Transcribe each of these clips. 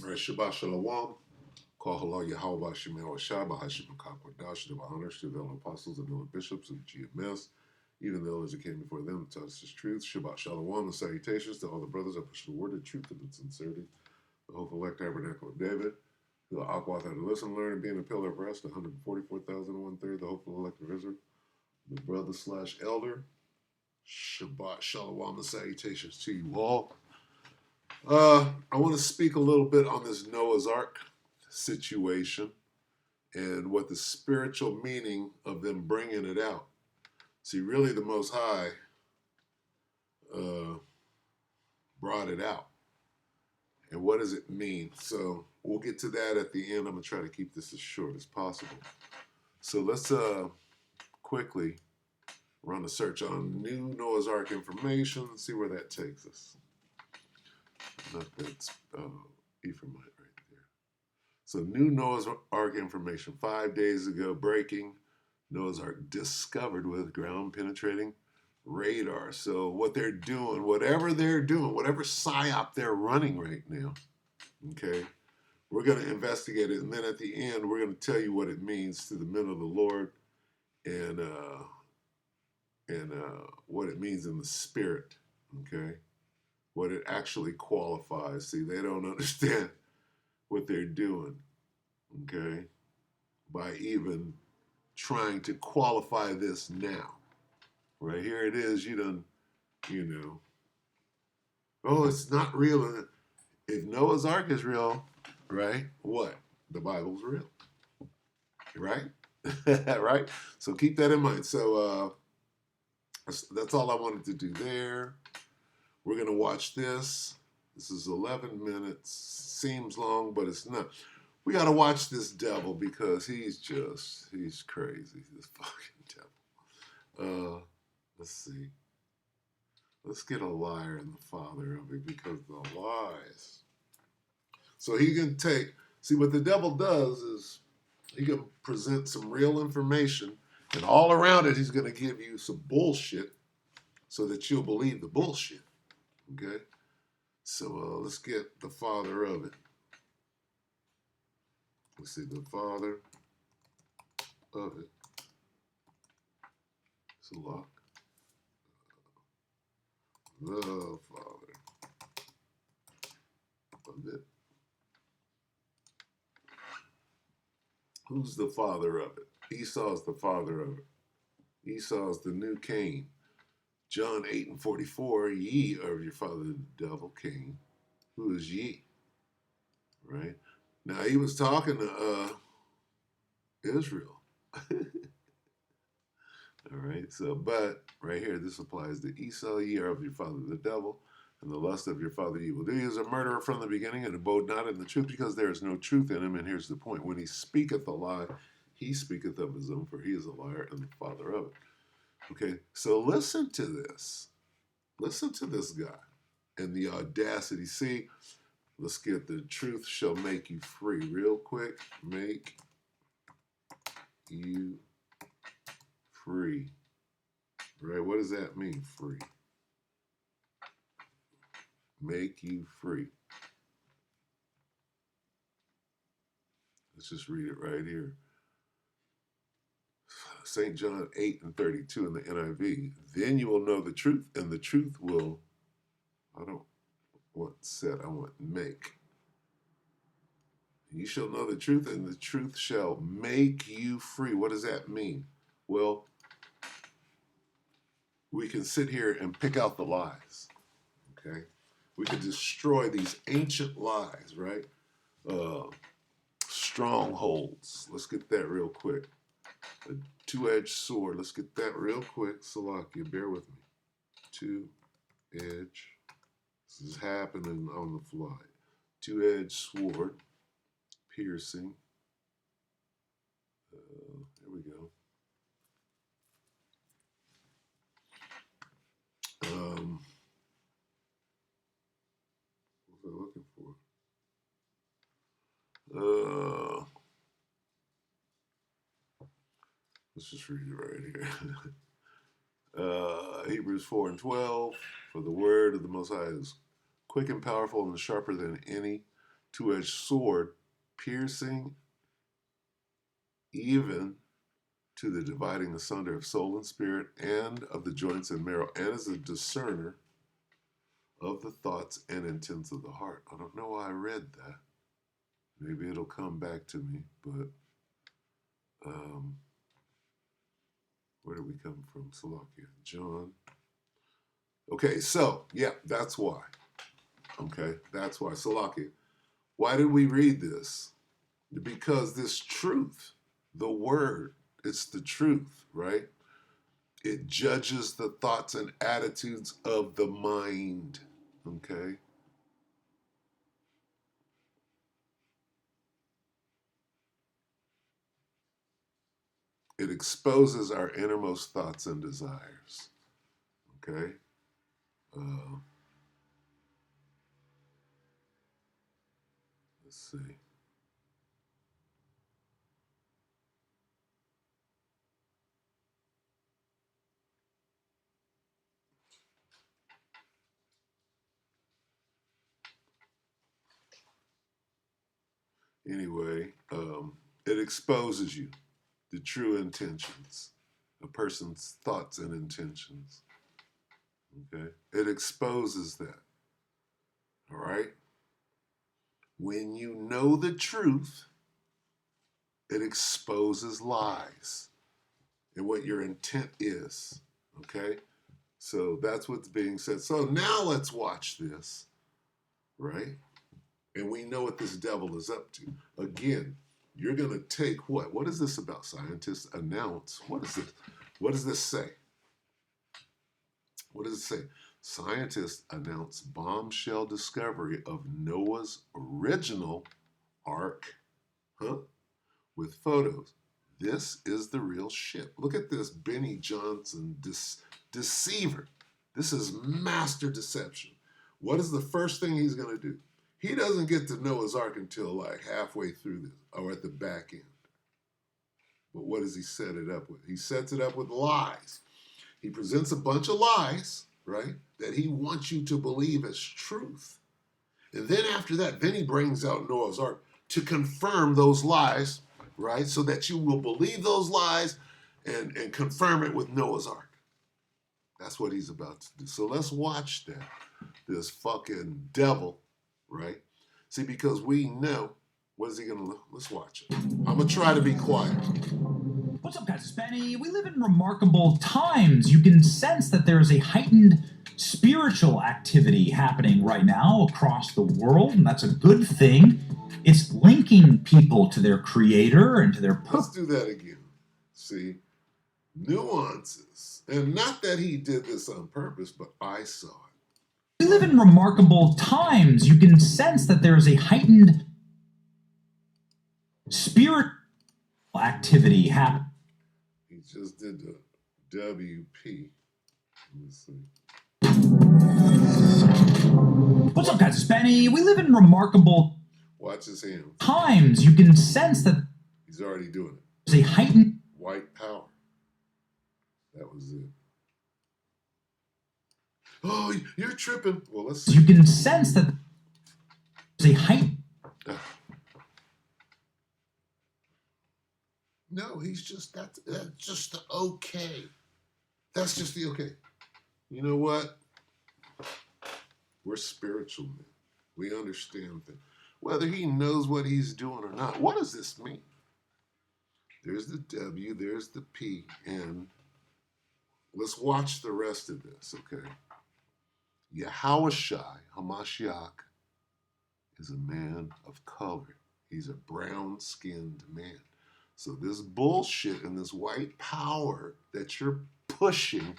All right, Shabbat Shalom. Call halal Yahweh Shemel Shah Bahashim Kakwadash to honors to the apostles and the bishops of GMS, even the elders that came before them to taught us his truth. Shabbat Shalom and salutations to all the brothers that push the word of truth and in sincerity. The hope elect tabernacle of David, who the Aquath had to listen, learn, and be in a pillar of rest, 144,000 the hopeful elect of Israel, the brother slash elder. Shabbat Shalom and salutations to you all. I want to speak a little bit on this Noah's Ark situation and what the spiritual meaning of them bringing it out. See, really, the Most High brought it out. And what does it mean? So we'll get to that at the end. I'm going to try to keep this as short as possible. So let's quickly run a search on new Noah's Ark information, see where that takes us. Not that's Ephraimite right there. So new Noah's Ark information 5 days ago, breaking. Noah's Ark discovered with ground penetrating radar. So what they're doing, whatever psyop they're running right now, okay, we're going to investigate it, and then at the end we're going to tell you what it means to the men of the Lord, and what it means in the spirit, okay, what it actually qualifies. See, they don't understand what they're doing, okay, by even trying to qualify this now. Right here it is, oh, it's not real. If Noah's Ark is real, right, what? The Bible's real, right? Right? So keep that in mind. So that's all I wanted to do there. We're going to watch this. This is 11 minutes. Seems long, but it's not. We got to watch this devil because he's crazy. This fucking devil. Let's see. Let's get a liar and the father of it because the lies. So he can see what the devil does is he can present some real information, and all around it he's going to give you some bullshit so that you'll believe the bullshit. Okay? So let's get the father of it. Let's see, the father of it. It's a lock. The father of it. Who's the father of it? Esau's the father of it. Esau's the new Cain. John 8:44, ye are of your father the devil, Cain. Who is ye? Right? Now he was talking to Israel. All right, so but right here, this applies to Esau, ye are of your father the devil, and the lust of your father evil. He is a murderer from the beginning and abode not in the truth, because there is no truth in him. And here's the point: when he speaketh a lie, he speaketh of his own, for he is a liar and the father of it. Okay, so listen to this. Listen to this guy and the audacity. See, let's get the truth shall make you free real quick. Make you free. Right? What does that mean, free? Make you free. Let's just read it right here. St. John 8:32 in the NIV. Then you will know the truth, and the truth will, I don't want set, I want make. You shall know the truth, and the truth shall make you free. What does that mean? Well, we can sit here and pick out the lies, okay? We can destroy these ancient lies, right? Strongholds. Let's get that real quick. A two-edged sword. Let's get that real quick. Salakia, bear with me. Two-edged. This is happening on the fly. Two-edged sword. Piercing. There we go. What was I looking for? Let's just read it right here. Hebrews 4:12. For the word of the Most High is quick and powerful and sharper than any two-edged sword, piercing even to the dividing asunder of soul and spirit and of the joints and marrow, and is a discerner of the thoughts and intents of the heart. I don't know why I read that. Maybe it'll come back to me, but where did we come from? Salakia, John. Okay, so, yeah, that's why. Okay, that's why. Salakia. Why did we read this? Because this truth, the word, it's the truth, right? It judges the thoughts and attitudes of the mind, okay? It exposes our innermost thoughts and desires, okay? Let's see. Anyway, it exposes you, the true intentions, a person's thoughts and intentions. Okay? It exposes that. All right? When you know the truth, it exposes lies and what your intent is. Okay? So that's what's being said. So now let's watch this, right? And we know what this devil is up to. Again, you're going to take what? What is this about? Scientists announce. What is this? What does this say? What does it say? Scientists announce bombshell discovery of Noah's original Ark, with photos. This is the real shit. Look at this Benny Johnson deceiver. This is master deception. What is the first thing he's going to do? He doesn't get to Noah's Ark until like halfway through this, or at the back end. But what does he set it up with? He sets it up with lies. He presents a bunch of lies, right, that he wants you to believe as truth. And then after that, then he brings out Noah's Ark to confirm those lies, right, so that you will believe those lies and confirm it with Noah's Ark. That's what he's about to do. So let's watch that. This fucking devil, right? See, because we know, what is he going to look? Let's watch it. I'm going to try to be quiet. What's up, guys? It's Benny. We live in remarkable times. You can sense that there is a heightened spiritual activity happening right now across the world, and that's a good thing. It's linking people to their creator and to their purpose. Let's do that again. See? Nuances. And not that he did this on purpose, but I saw it. We live in remarkable times. You can sense that there is a heightened spiritual activity happening. He just did the WP. Let's see. What's up, guys? It's Benny. We live in remarkable Watch his hands. times. You can sense that He's already doing it. there's a heightened White power. That was it. Oh, you're tripping. Well, let's see. You can sense that there's a height. No, he's just, that's just the okay. That's just the okay. You know what? We're spiritual men. We understand things. Whether he knows what he's doing or not. What does this mean? There's the W, there's the P, and let's watch the rest of this, okay? Yahushai, Hamashiach, is a man of color. He's a brown-skinned man. So this bullshit and this white power that you're pushing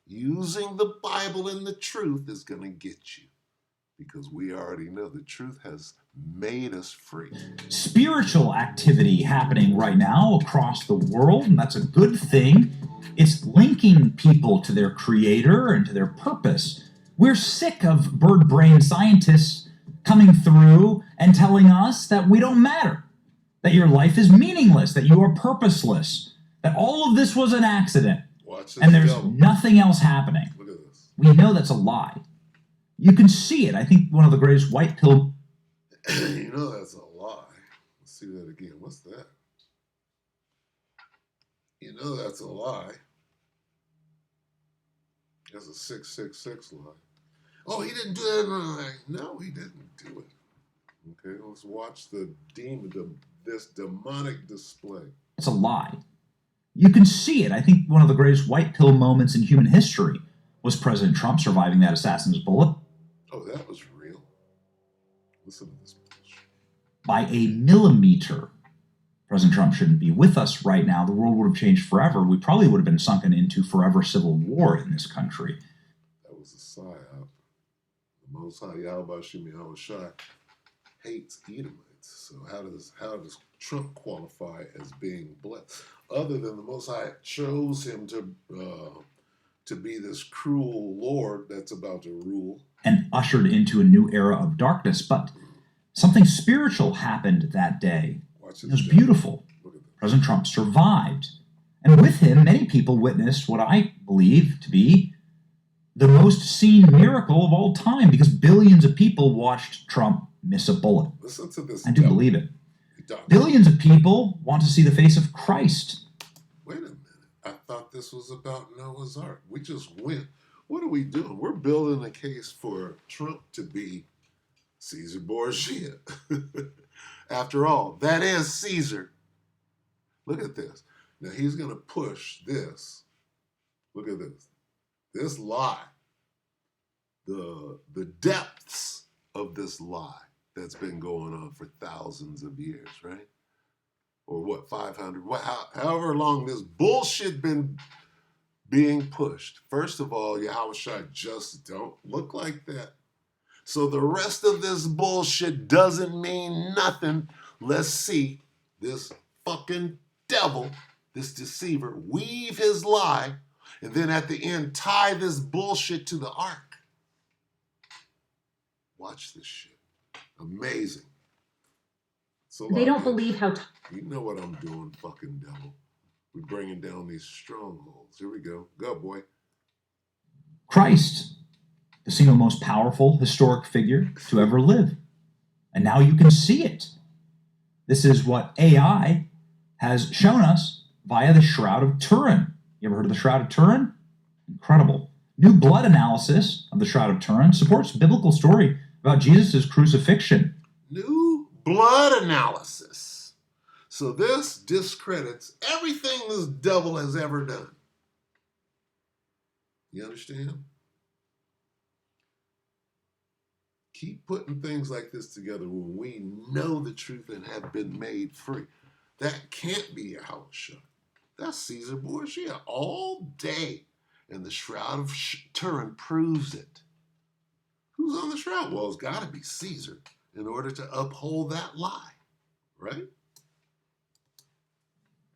using the Bible and the truth is going to get you. Because we already know the truth has made us free. Spiritual activity happening right now across the world, and that's a good thing. It's linking people to their creator and to their purpose. We're sick of bird brain scientists coming through and telling us that we don't matter, that your life is meaningless, that you are purposeless, that all of this was an accident, and there's nothing else happening. Look at this. We know that's a lie. You can see it. I think one of the greatest white pill... You know that's a lie. Let's see that again. What's that? You know that's a lie. That's a 666 lie. Oh, he didn't do that. No, he didn't do it. Okay, let's watch this demonic display. It's a lie. You can see it. I think one of the greatest white pill moments in human history was President Trump surviving that assassin's bullet. Oh, that was real. Listen to this bullshit. By a millimeter. President Trump shouldn't be with us right now. The world would have changed forever. We probably would have been sunken into forever civil war in this country. That was a psyop. The Most High Yahweh Shemi Yahushai hates Edomites. So how does Trump qualify as being blessed? Other than the Most High chose him to be this cruel Lord that's about to rule. And ushered into a new era of darkness. But something spiritual happened that day. It was beautiful. President Trump survived. And with him, many people witnessed what I believe to be the most seen miracle of all time, because billions of people watched Trump miss a bullet. Listen to this. I do believe it. Billions of people want to see the face of Christ. Wait a minute. I thought this was about Noah's Ark. We just went. What are we doing? We're building a case for Trump to be Caesar Borgia. After all, that is Caesar. Look at this. Now he's going to push this. Look at this. This lie. The depths of this lie that's been going on for thousands of years, right? Or what, 500? However long this bullshit been being pushed. First of all, Yahushua just don't look like that. So the rest of this bullshit doesn't mean nothing. Let's see this fucking devil, this deceiver, weave his lie, and then at the end tie this bullshit to the ark. Watch this shit. Amazing. So they don't believe how... You know what I'm doing, fucking devil. We're bringing down these strongholds. Here we go. Go, boy. Christ, the single most powerful historic figure to ever live. And now you can see it. This is what AI has shown us via the Shroud of Turin. You ever heard of the Shroud of Turin? Incredible. New blood analysis of the Shroud of Turin supports biblical story about Jesus' crucifixion. New blood analysis. So this discredits everything this devil has ever done. You understand? Keep putting things like this together when we know the truth and have been made free. That can't be Yahushua. That's Caesar Borgia all day. And the Shroud of Turin proves it. Who's on the shroud? Well, it's got to be Caesar in order to uphold that lie, right?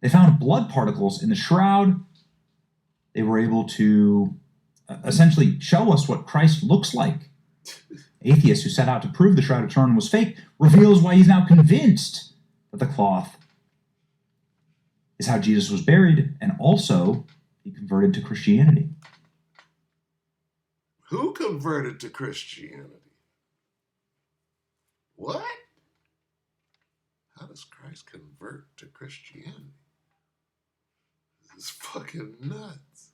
They found blood particles in the shroud. They were able to essentially show us what Christ looks like. Atheist who set out to prove the Shroud of Turin was fake reveals why he's now convinced that the cloth is how Jesus was buried, and also he converted to Christianity. Who converted to Christianity? What? How does Christ convert to Christianity? This is fucking nuts.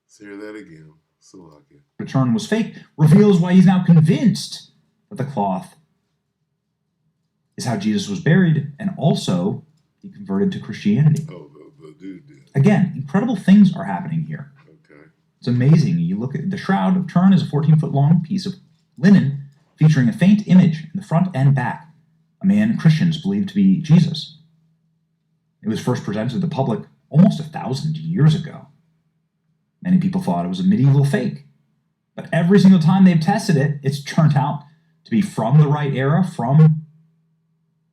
Let's hear that again. Salakia. Return was fake reveals why he's now convinced that the cloth is how Jesus was buried, and also he converted to Christianity. Oh, the dude did. Again, incredible things are happening here. Okay. It's amazing. You look at the Shroud of Turin is a 14-foot long piece of linen featuring a faint image in the front and back, a man Christians believe to be Jesus. It was first presented to the public almost 1,000 years ago. Many people thought it was a medieval fake. But every single time they've tested it, it's turned out to be from the right era, from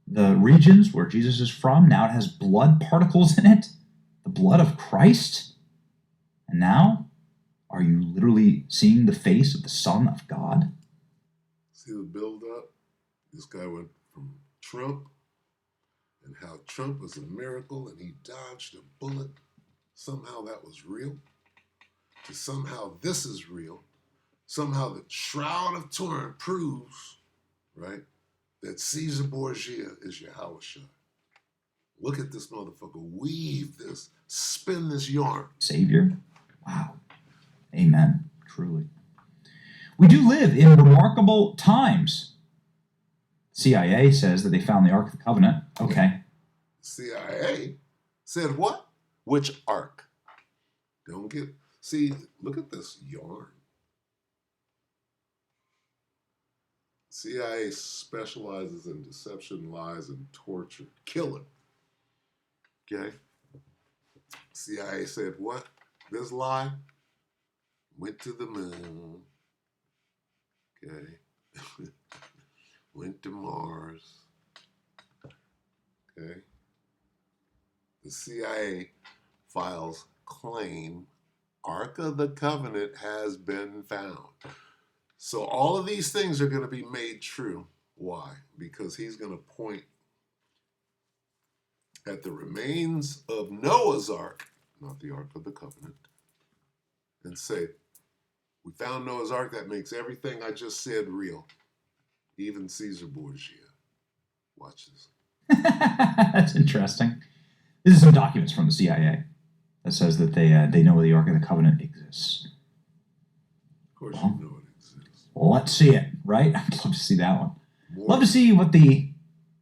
the regions where Jesus is from. Now it has blood particles in it, the blood of Christ. And now, are you literally seeing the face of the Son of God? See the build-up? This guy went from Trump and how Trump was a miracle and he dodged a bullet. Somehow that was real. To somehow this is real. Somehow the Shroud of Turin proves, right, that Caesar Borgia is Yahushua. Look at this motherfucker weave this, spin this yarn. Savior? Wow. Amen. Truly. We do live in remarkable times. CIA says that they found the Ark of the Covenant. Okay. CIA said what? Which ark? See, look at this yarn. CIA specializes in deception, lies, and torture. Killing. Okay? CIA said what? This lie went to the moon. Okay? Went to Mars. Okay? The CIA files claim Ark of the Covenant has been found. So all of these things are going to be made true. Why? Because he's going to point at the remains of Noah's Ark, not the Ark of the Covenant, and say, we found Noah's Ark. That makes everything I just said real. Even Caesar Borgia. Watch this. That's interesting. This is some documents from the CIA that says that they know the Ark of the Covenant exists. Of course you know it exists. Well, let's see it, right? I'd love to see that one. Love to see what the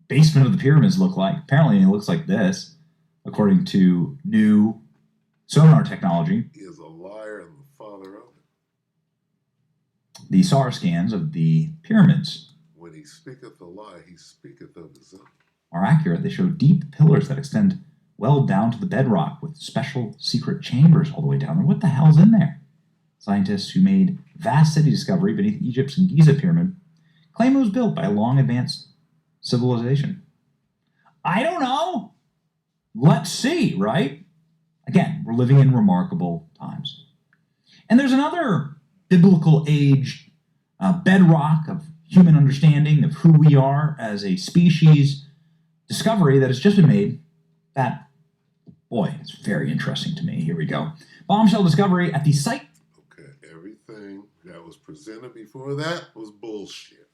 basement of the pyramids look like. Apparently it looks like this, according to new sonar technology. He is a liar and the father of it. The SAR scans of the pyramids. When he speaketh a lie, he speaketh of his own. Are accurate. They show deep pillars that extend well down to the bedrock with special secret chambers all the way down there. What the hell's in there? Scientists who made vast city discovery beneath Egypt's Giza pyramid claim it was built by a long advanced civilization. I don't know. Let's see, right? Again, we're living in remarkable times. And there's another biblical age bedrock of human understanding of who we are as a species discovery that has just been made that, boy, it's very interesting to me. Here we go. Bombshell discovery at the site. Okay, everything that was presented before that was bullshit.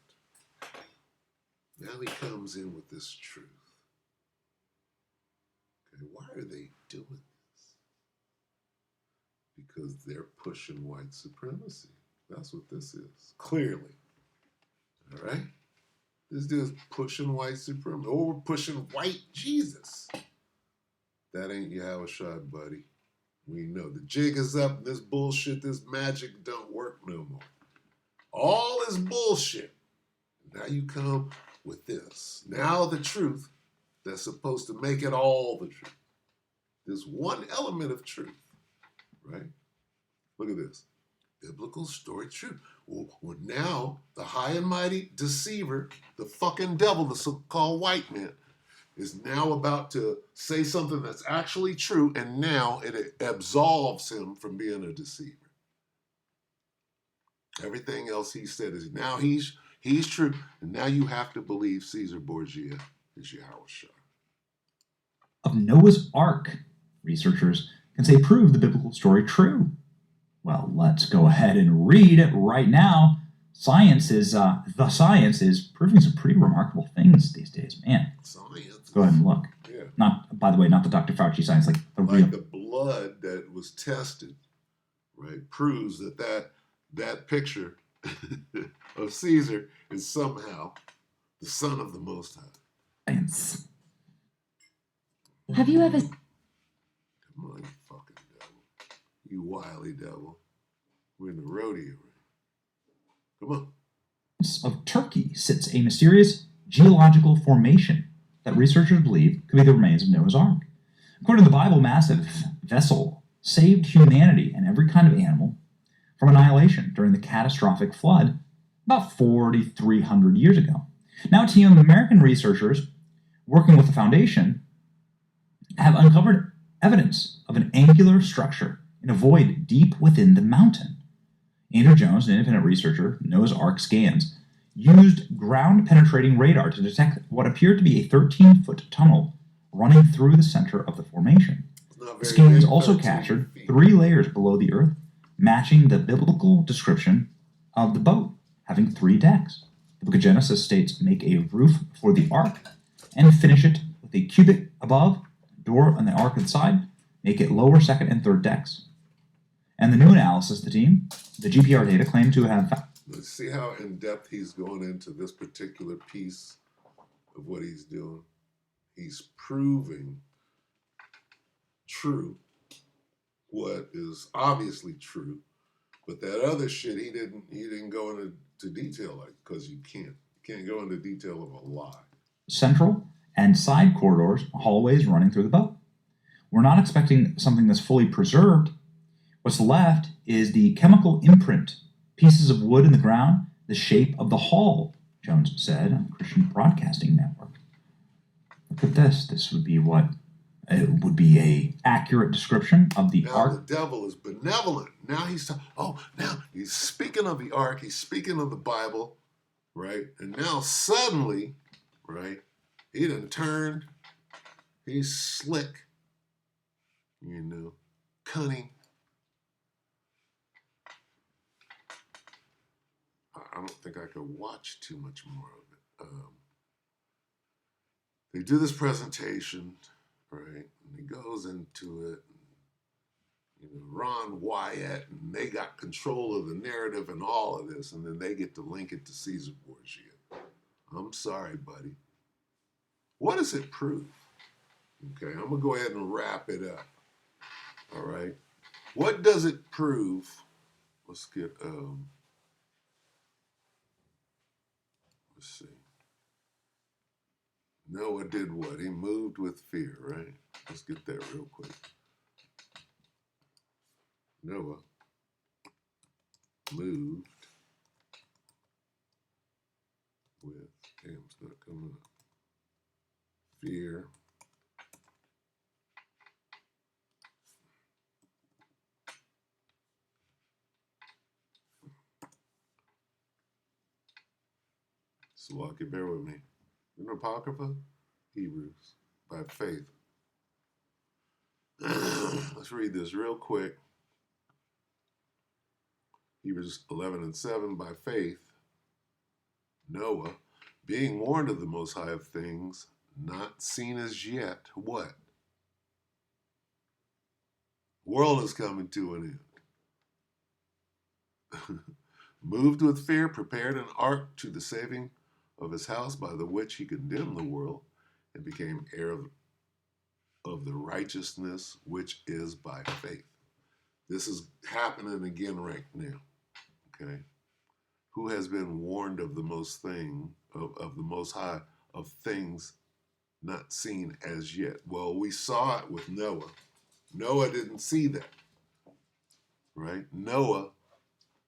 Now he comes in with this truth. Okay, why are they doing this? Because they're pushing white supremacy. That's what this is, clearly. All right? This dude's pushing white supremacy. Oh, we're pushing white Jesus. That ain't Yahushua, buddy. We know the jig is up. This bullshit, this magic don't work no more. All is bullshit. Now you come with this. Now the truth that's supposed to make it all the truth. There's one element of truth, right? Look at this. Biblical story truth. Well, now the high and mighty deceiver, the fucking devil, the so-called white man, is now about to say something that's actually true, and now it absolves him from being a deceiver. Everything else he said is now he's true, and now you have to believe Caesar Borgia is Yahushua. Of Noah's Ark, researchers can say prove the biblical story true. Well, let's go ahead and read it right now. The science is proving some pretty remarkable things these days, man. Science. Go ahead and look. Yeah. Not, by the way, not the Dr. Fauci science, like the real. The blood that was tested, right, proves that picture of Caesar is somehow the son of the Most High. Science. Have you ever... Come on, you fucking devil. You wily devil. We're in the rodeo ring. Come on. Of Turkey sits a mysterious geological formation that researchers believe could be the remains of Noah's Ark. According to the Bible, massive vessel saved humanity and every kind of animal from annihilation during the catastrophic flood about 4,300 years ago. Now, team of American researchers working with the foundation have uncovered evidence of an angular structure in a void deep within the mountain. Andrew Jones, an independent researcher, Noah's Ark scans, used ground-penetrating radar to detect what appeared to be a 13-foot tunnel running through the center of the formation. The scans also captured 3 layers below the earth, matching the biblical description of the boat, having 3 decks. The book of Genesis states, make a roof for the ark and finish it with a cubit above, door on the ark inside, make it lower, second, and third decks. And the new analysis, the GPR data claimed to have... Let's see how in-depth he's going into this particular piece of what he's doing. He's proving true what is obviously true, but that other shit he didn't go into detail, like, because you can't go into detail of a lie. Central and side corridors, hallways running through the boat. We're not expecting something that's fully preserved. What's left is the chemical imprint, pieces of wood in the ground, the shape of the hall, Jones said on the Christian Broadcasting Network. Look at this. This would be what? It would be a accurate description of the ark. Now the devil is benevolent. Now now he's speaking of the ark. He's speaking of the Bible, right? And now suddenly, right, he done turned. He's slick, cunning. I don't think I could watch too much more of it. They do this presentation, right? And he goes into it. Ron Wyatt, and they got control of the narrative and all of this, and then they get to link it to Caesar Borgia. I'm sorry, buddy. What does it prove? Okay, I'm going to go ahead and wrap it up. All right. What does it prove? Let's get, let's see. Noah did what? He moved with fear, right? Let's get that real quick. Noah moved with, it's not coming up. Fear. So walk it, bear with me. In the Apocrypha, Hebrews, by faith. Let's read this real quick. Hebrews 11:7, by faith, Noah, being warned of the Most High of things, not seen as yet, what? World is coming to an end. Moved with fear, prepared an ark to the saving of his house, by the which he condemned the world and became heir of the righteousness which is by faith. This is happening again right now. Okay, who has been warned of the most of the Most High of things not seen as yet? Well, we saw it with Noah. Noah didn't see that, right? Noah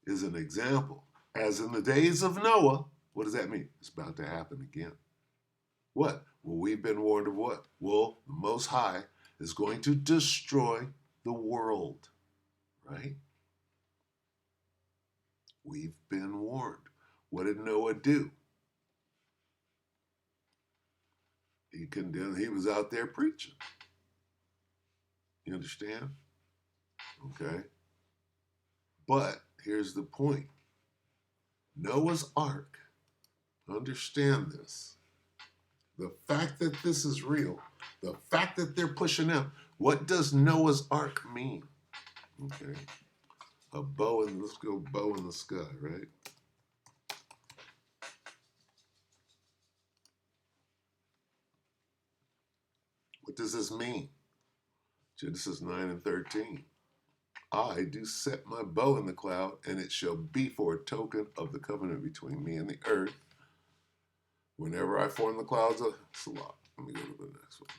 is an example. As in the days of Noah, what does that mean? It's about to happen again. What? Well, we've been warned of what? Well, the Most High is going to destroy the world, right? We've been warned. What did Noah do? He condemned, he was out there preaching. You understand? Okay. But here's the point. Noah's Ark, understand this. The fact that this is real, the fact that they're pushing out, what does Noah's Ark mean? Okay. A bow in, let's go bow in the sky, right? What does this mean? Genesis 9:13. I do set my bow in the cloud, and it shall be for a token of the covenant between me and the earth. Whenever I form the clouds of Salah. Let me go to the next one.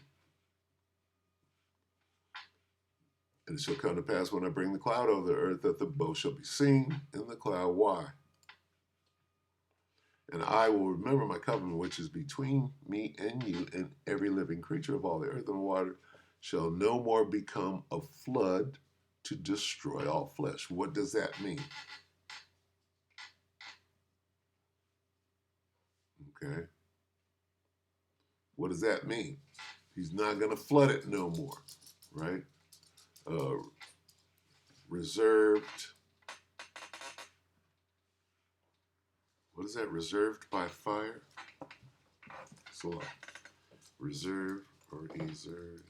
And it shall come to pass when I bring the cloud over the earth that the bow shall be seen in the cloud. Why? And I will remember my covenant which is between me and you, and every living creature of all the earth and water shall no more become a flood to destroy all flesh. What does that mean? Okay. What does that mean? He's not going to flood it no more, right? Reserved. What is that? Reserved by fire? So reserve or reserved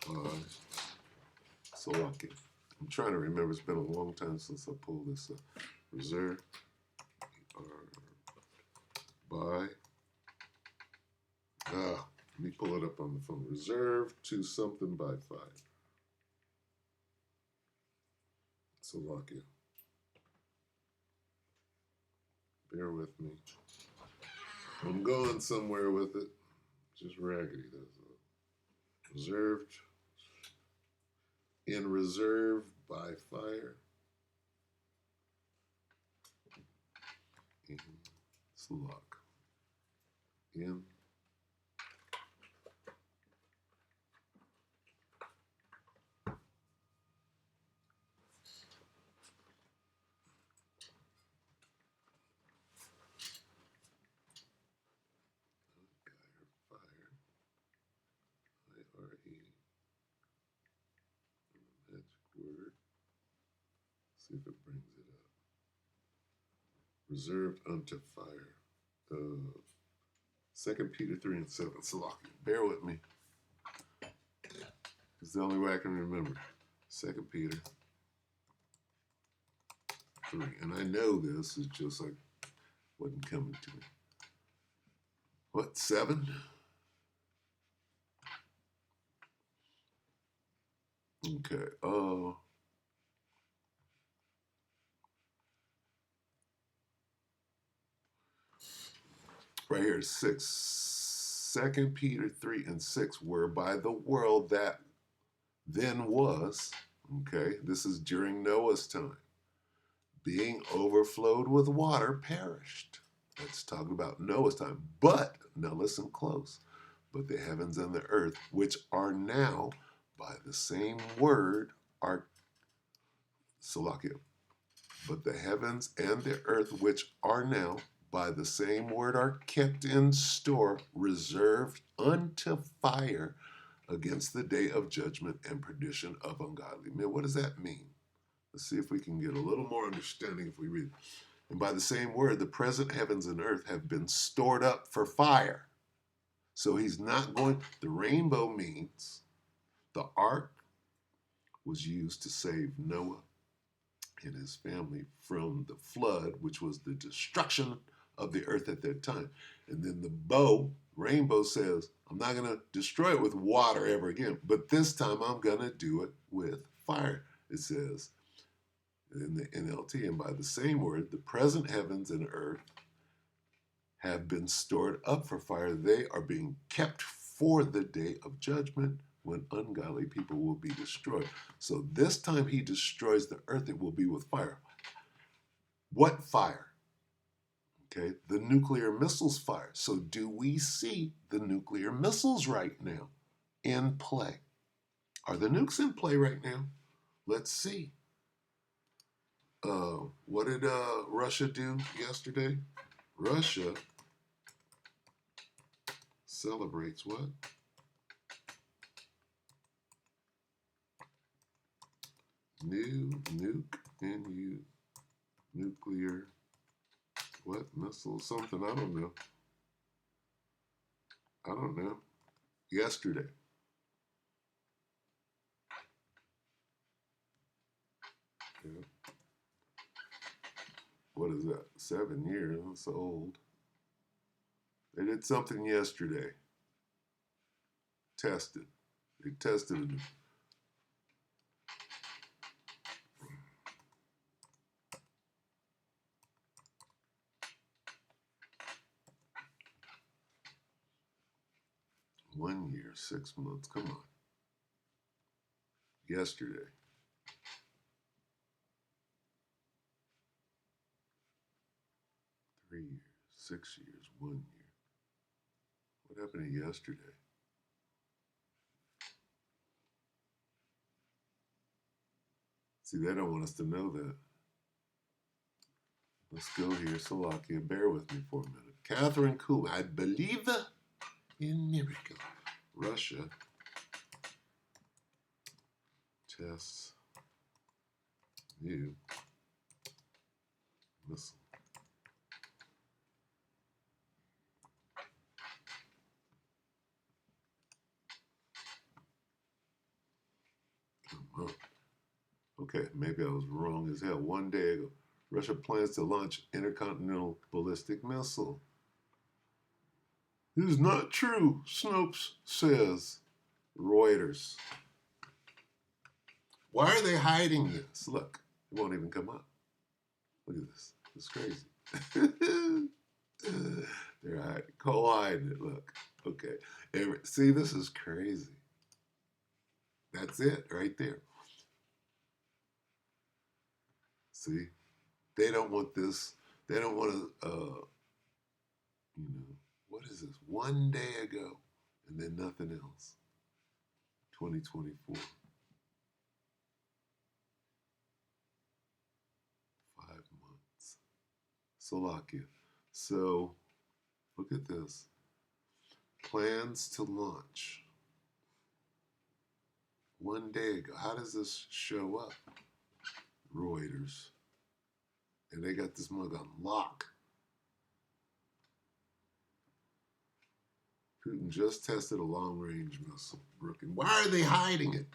by Slovakia. I'm trying to remember. It's been a long time since I pulled this up. Reserved by. Let me pull it up on the phone. Reserved to something by fire. Slovakia. Bear with me. I'm going somewhere with it. Just raggedy, though. Reserved. In reserve by fire. In Slovak. In fire. I-R-E. Magic word. See if it brings it up. Reserved unto fire. 2 Peter 3 and 7. Slovakia. Bear with me. It's the only way I can remember. 2 Peter 3. And I know this is just like wasn't coming to me. What, 7? Okay. Right here, 6. 2 Peter 3 and 6. Whereby the world that then was, okay, this is during Noah's time, being overflowed with water, perished. Let's talk about Noah's time. But, now listen close, but the heavens and the earth, which are now by the same word, are Salakia. But the heavens and the earth, which are now by the same word, are kept in store, reserved unto fire against the day of judgment and perdition of ungodly men. What does that mean? Let's see if we can get a little more understanding if we read it. And by the same word, the present heavens and earth have been stored up for fire. So he's not going, the rainbow means the ark was used to save Noah and his family from the flood, which was the destruction of the earth at that time. And then the rainbow says, I'm not going to destroy it with water ever again, but this time I'm going to do it with fire. It says in the NLT, and by the same word, the present heavens and earth have been stored up for fire. They are being kept for the day of judgment when ungodly people will be destroyed. So this time he destroys the earth, it will be with fire. What fire? Okay, the nuclear missiles fire. So do we see the nuclear missiles right now in play? Are the nukes in play right now? Let's see. What did Russia do yesterday? Russia celebrates what? New nuke and nuclear what missile something I don't know. Yesterday. Yeah. What is that? 7 years. That's old. They did something yesterday. Tested. They tested it. One year, 6 months. Come on. Yesterday. Three years, 6 years, 1 year. What happened to yesterday? See, they don't want us to know that. Let's go here, Slovakia. Bear with me for a minute. Catherine Kuhl, I believe in miracle. Russia tests new missile. Oh, okay, maybe I was wrong as hell. One day ago, Russia plans to launch intercontinental ballistic missile. This is not true, Snopes says. Reuters. Why are they hiding this? Look, it won't even come up. Look at this. It's crazy. They're hiding it. Look. Okay. See, this is crazy. That's it right there. See, they don't want this. They don't want to, what is this? One day ago, and then nothing else. 2024. 5 months. Slovakia. So, look at this. Plans to launch. One day ago. How does this show up? Reuters. And they got this mug on lock. Putin just tested a long-range missile. Rookie. Why are they hiding it?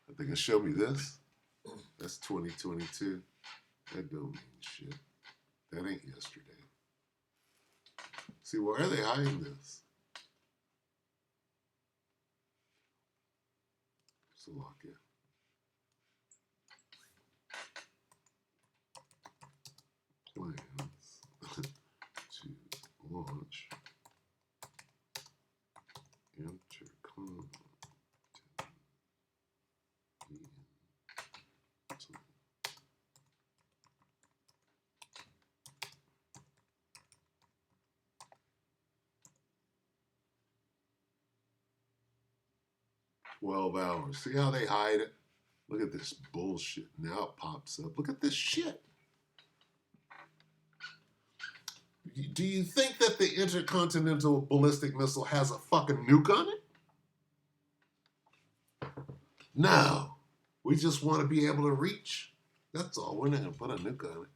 Are they gonna show me this? That's 2022. That don't mean shit. That ain't yesterday. See, why are they hiding this? Slovakia. Plans to launch intercontinental 12 hours. See how they hide it? Look at this bullshit. Now it pops up. Look at this shit. Do you think that the intercontinental ballistic missile has a fucking nuke on it? No. We just want to be able to reach. That's all. We're not going to put a nuke on it.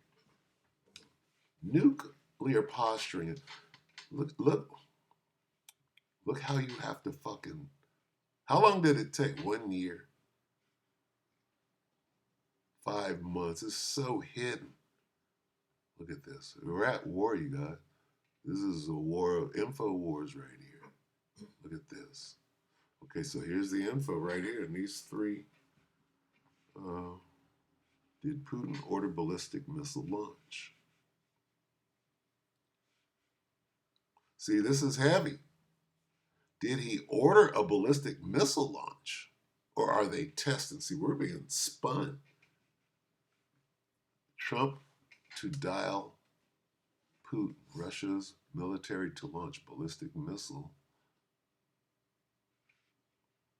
Nuclear posturing. Look how you have to fucking. How long did it take? 1 year? 5 months. It's so hidden. Look at this. We're at war, you guys. This is a war, info wars right here. Look at this. Okay, so here's the info right here. And these three. Did Putin order ballistic missile launch? See, this is heavy. Did he order a ballistic missile launch? Or are they testing? See, we're being spun. Trump to dial Putin, Russia's military to launch ballistic missile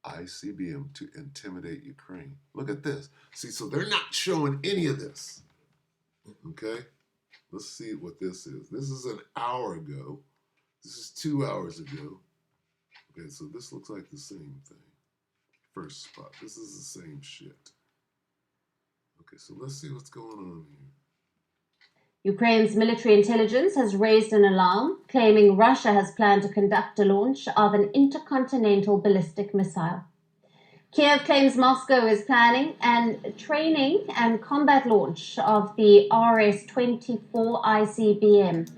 ICBM to intimidate Ukraine. Look at this. See, so they're not showing any of this. Okay? Let's see what this is. This is an hour ago. This is 2 hours ago. Okay, so this looks like the same thing. First spot. This is the same shit. Okay, so let's see what's going on here. Ukraine's military intelligence has raised an alarm, claiming Russia has planned to conduct a launch of an intercontinental ballistic missile. Kiev claims Moscow is planning and training and combat launch of the RS-24 ICBM.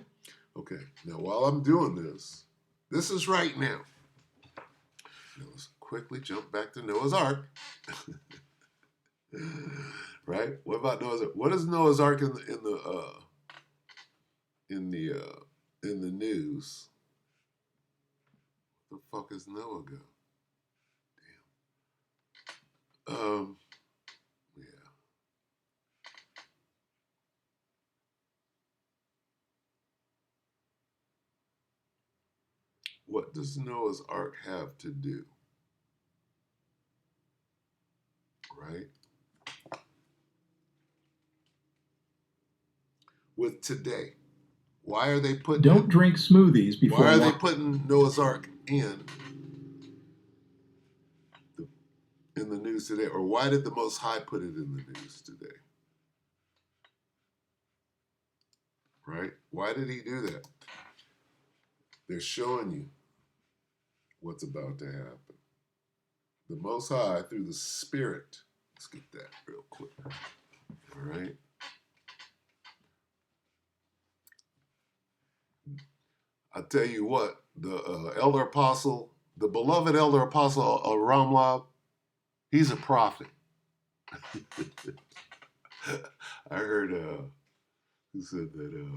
Okay, now while I'm doing this, this is right now. Now let's quickly jump back to Noah's Ark. Right? What about Noah's Ark? What is Noah's Ark in the news? Where the fuck is Noah go? Damn. Yeah. What does Noah's Ark have to do? Right? With today. Why are they putting Don't drink smoothies before. Why are they putting Noah's Ark in the news today? Or why did the Most High put it in the news today? right? Why did he do that? They're showing you what's about to happen. The Most High, through the Spirit, let's get that real quick, all right? I tell you what, the elder apostle, the beloved elder apostle Ramlab, he's a prophet. I heard who said that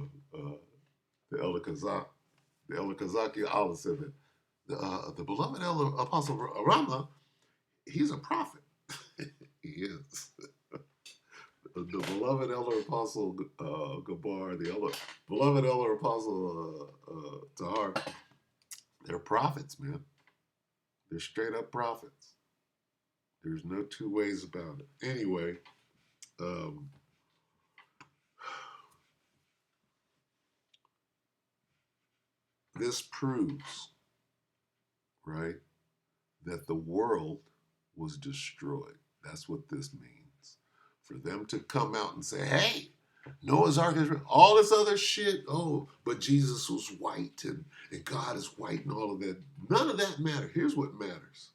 the elder Kazaki Allah said that the beloved elder apostle Ramlab, he's a prophet. He is. The beloved elder apostle Gabar, the beloved elder apostle Tahar, they're prophets, man. They're straight up prophets. There's no two ways about it. Anyway, this proves, right, that the world was destroyed. That's what this means. For them to come out and say, hey, Noah's Ark is real. All this other shit, oh, but Jesus was white and God is white and all of that. None of that matters. Here's what matters.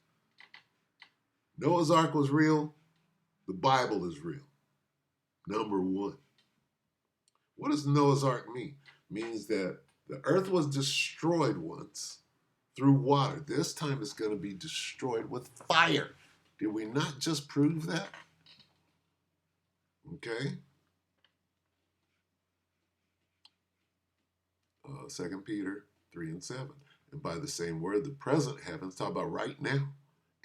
Noah's Ark was real. The Bible is real. Number one. What does Noah's Ark mean? It means that the earth was destroyed once through water. This time it's going to be destroyed with fire. Did we not just prove that? Okay. 2 Peter 3 and 7. And by the same word, the present heavens, talk about right now,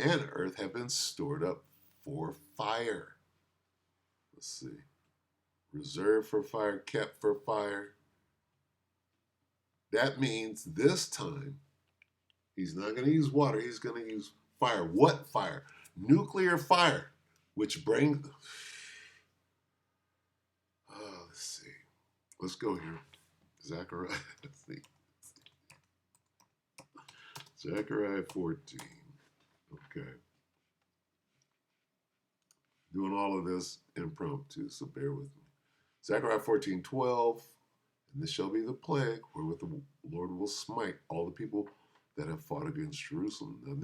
and earth have been stored up for fire. Let's see. Reserved for fire, kept for fire. That means this time, he's not going to use water, he's going to use fire. What fire? Nuclear fire, which brings... let's see. Let's go here. Zechariah. Let's see. Zechariah 14. Okay. Doing all of this impromptu, so bear with me. Zechariah 14:12. And this shall be the plague wherewith the Lord will smite all the people that have fought against Jerusalem. Now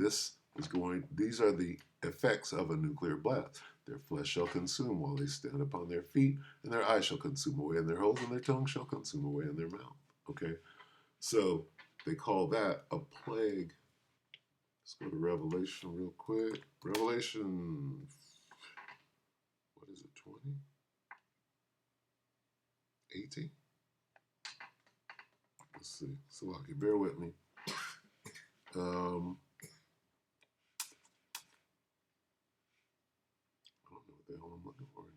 these are the effects of a nuclear blast. Their flesh shall consume while they stand upon their feet, and their eyes shall consume away in their holes, and their tongue shall consume away in their mouth. Okay? So they call that a plague. Let's go to Revelation real quick. Revelation, what is it, 20? 18? Let's see. Salaki, bear with me. I don't know what the hell I'm looking for anymore.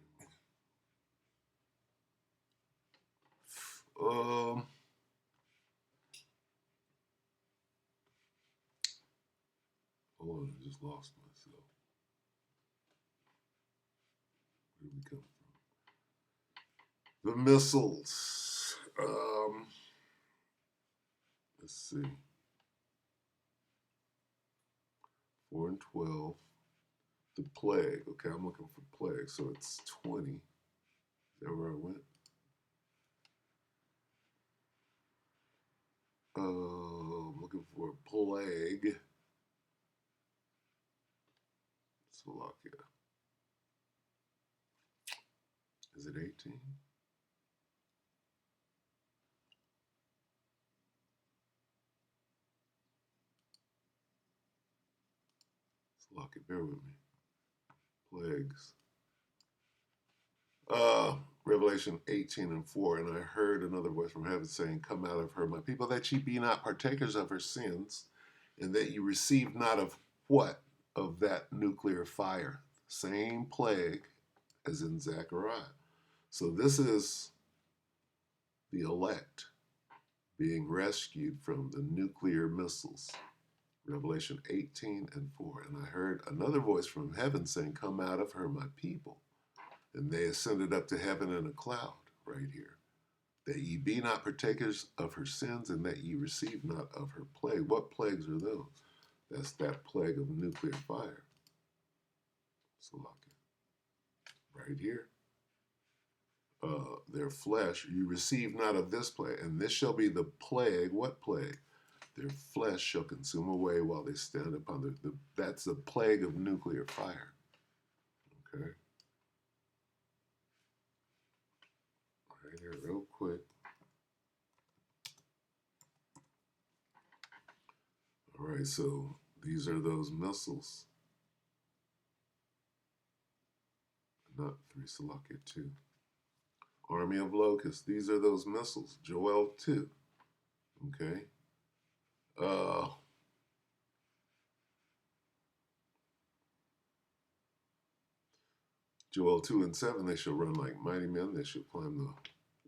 Hold on, I just lost myself. Where did we come from? The missiles. Let's see. 4 and 12. The plague. Okay, I'm looking for plague. So it's 20. Is that where I went? I'm looking for a plague. Slovakia. Is it 18? Slovakia, bear with me. Plagues. Revelation 18 and 4. And I heard another voice from heaven saying, come out of her, my people, that ye be not partakers of her sins, and that ye receive not of what? Of that nuclear fire. Same plague as in Zechariah. So this is the elect being rescued from the nuclear missiles. Revelation 18 and 4. And I heard another voice from heaven saying, come out of her, my people. And they ascended up to heaven in a cloud, right here. That ye be not partakers of her sins, and that ye receive not of her plague. What plagues are those? That's that plague of nuclear fire. So look it. Right here. their flesh, you receive not of this plague. And this shall be the plague. What plague? Their flesh shall consume away while they stand upon that's the plague of nuclear fire. Okay. Right here, real quick. All right, so these are those missiles. Not 3 Salakia 2. Army of locusts. These are those missiles. Joel 2. Okay. Joel 2 and 7, they shall run like mighty men. They shall climb the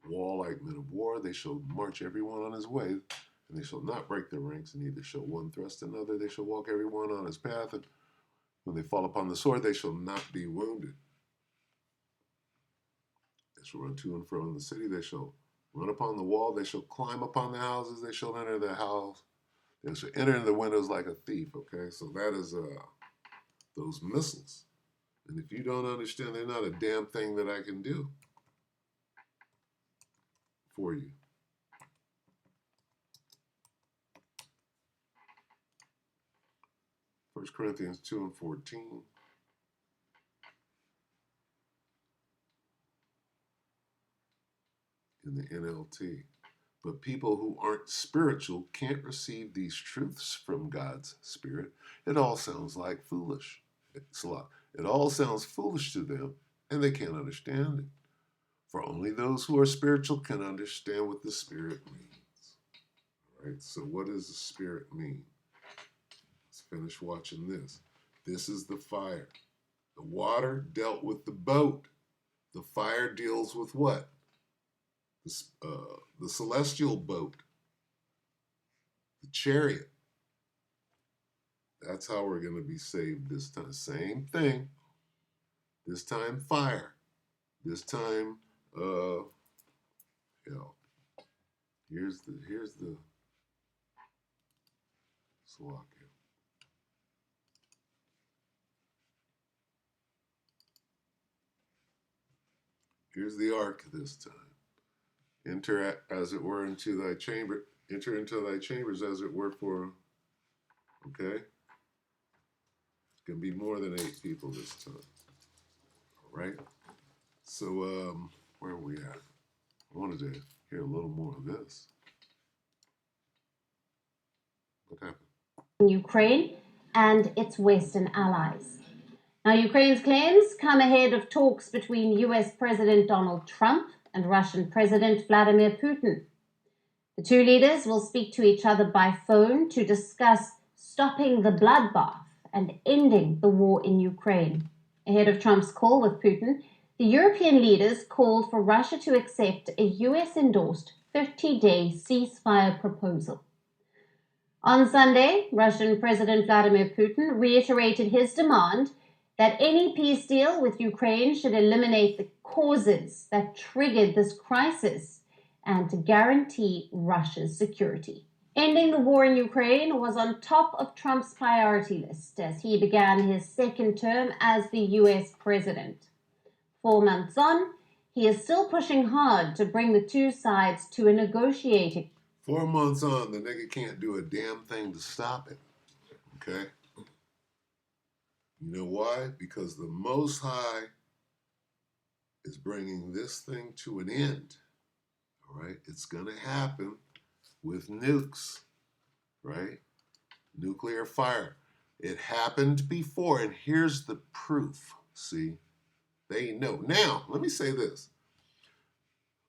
wall like men of war. They shall march everyone on his way, and they shall not break their ranks, and neither shall one thrust another. They shall walk everyone on his path, and when they fall upon the sword, they shall not be wounded. They shall run to and fro in the city. They shall run upon the wall. They shall climb upon the houses. They shall enter the house. They shall enter in the windows like a thief. Okay, so that is those missiles. And if you don't understand, they're not a damn thing that I can do for you. First Corinthians 2 and 14. In the NLT. But people who aren't spiritual can't receive these truths from God's Spirit. It all sounds like foolish. It's a lot. It all sounds foolish to them, and they can't understand it. For only those who are spiritual can understand what the Spirit means. All right, so what does the Spirit mean? Let's finish watching this. This is the fire. The water dealt with the boat. The fire deals with what? The celestial boat. The chariot. That's how we're going to be saved this time. Same thing. This time fire. This time, here's the Slovakia. Here's the ark this time. Enter as it were into thy chamber. Enter into thy chambers as it were for, okay? It's going to be more than 8 people this time. All right? So, where are we at? I wanted to hear a little more of this. What happened? Ukraine and its Western allies. Now, Ukraine's claims come ahead of talks between US President Donald Trump and Russian President Vladimir Putin. The two leaders will speak to each other by phone to discuss stopping the bloodbath and ending the war in Ukraine. Ahead of Trump's call with Putin, the European leaders called for Russia to accept a US-endorsed 30-day ceasefire proposal. On Sunday, Russian President Vladimir Putin reiterated his demand that any peace deal with Ukraine should eliminate the causes that triggered this crisis and to guarantee Russia's security. Ending the war in Ukraine was on top of Trump's priority list as he began his second term as the US president. 4 months on, he is still pushing hard to bring the two sides to a negotiating. 4 months on, the nigga can't do a damn thing to stop it. Okay? You know why? Because the Most High is bringing this thing to an end. All right? It's going to happen with nukes, right? Nuclear fire. It happened before, and here's the proof. See? They know. Now, let me say this.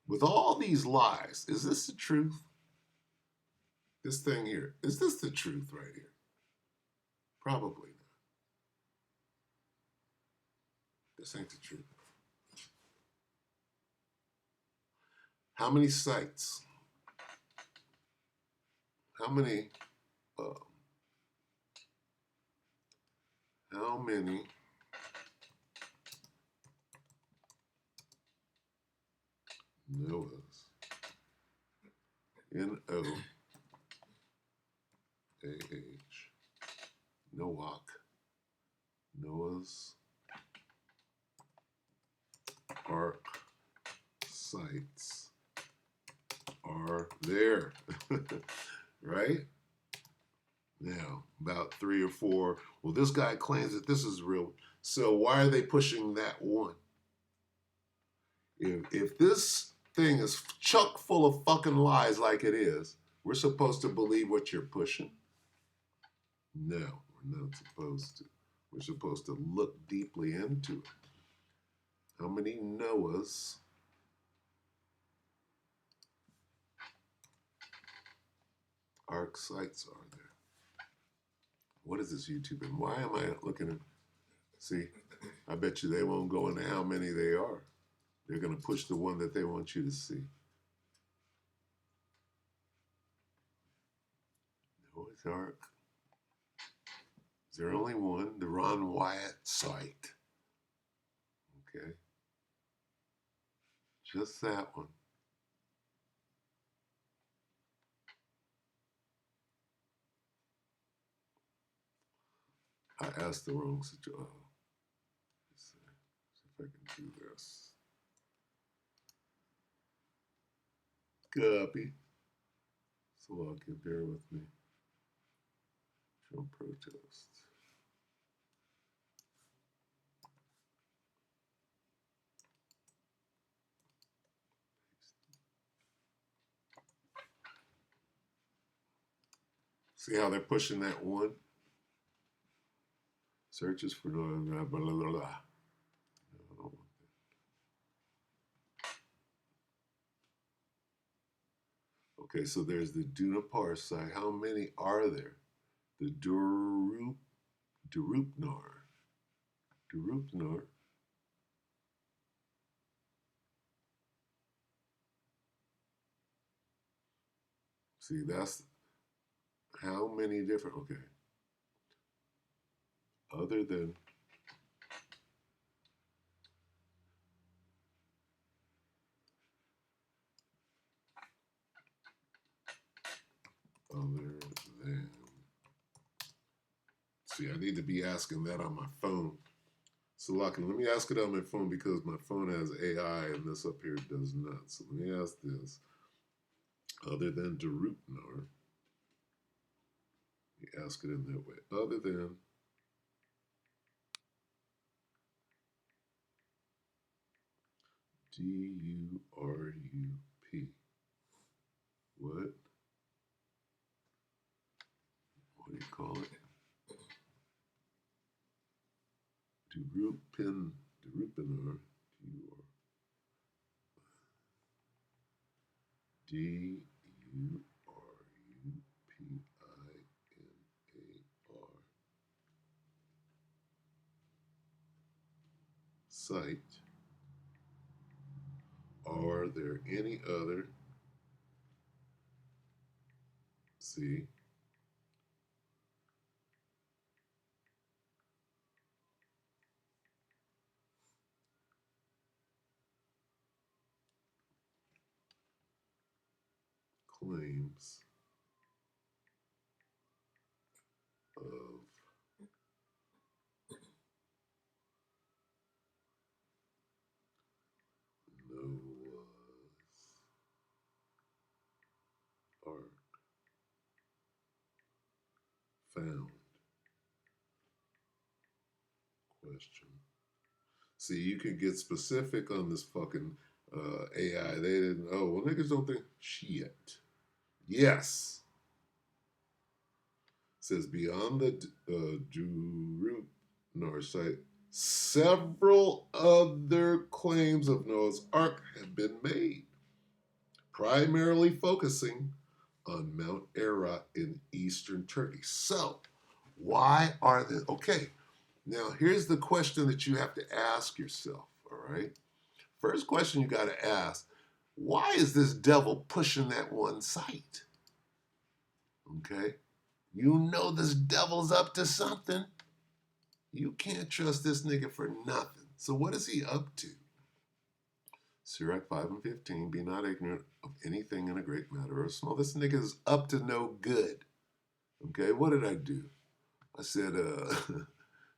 With all these lies, is this the truth? This thing here, is this the truth right here? Probably not. This ain't the truth. How many sites? How many Noahs, N-O-A-H, Noah's Ark right? Now, about 3 or 4. Well, this guy claims that this is real. So why are they pushing that one? If this thing is chock full of fucking lies like it is, we're supposed to believe what you're pushing? No, we're not supposed to. We're supposed to look deeply into it. How many Noahs Ark sites are there? What is this YouTube? And why am I looking at? See, I bet you they won't go into how many they are. They're going to push the one that they want you to see. Noah's Ark. Is there only one? The Ron Wyatt site. Okay. Just that one. I asked the wrong situation. Let's see if I can do this. Copy. So I'll get bear with me. Trump protest. See how they're pushing that one? Searches for blah, blah, blah, blah, blah. No, okay, so there's the Dunapar site. How many are there? The Durupnar. See, that's how many different, okay. Other than see, I need to be asking that on my phone. So, Locke, let me ask it on my phone because my phone has AI and this up here does not. So, let me ask this. Other than Darupnar, you ask it in that way. Other than D-U-R-U-P. What? What do you call it? Durupinar. D-U-R-U-P-I-N-A-R. Site. Are there any other? See? Claims of Noah's Ark found? Question. See, you can get specific on this fucking AI. They didn't. Oh, well, niggas don't think shit. Yes. It says beyond the Durupnar site, several other claims of Noah's Ark have been made, primarily focusing on Mount Ararat in eastern Turkey. So, why are they? Okay, now here's the question that you have to ask yourself, all right? First question you got to ask, why is this devil pushing that one site? Okay? You know this devil's up to something. You can't trust this nigga for nothing. So what is he up to? Sirach 5:15, be not ignorant of anything in a great matter or small. This nigga is up to no good. Okay, what did I do? I said,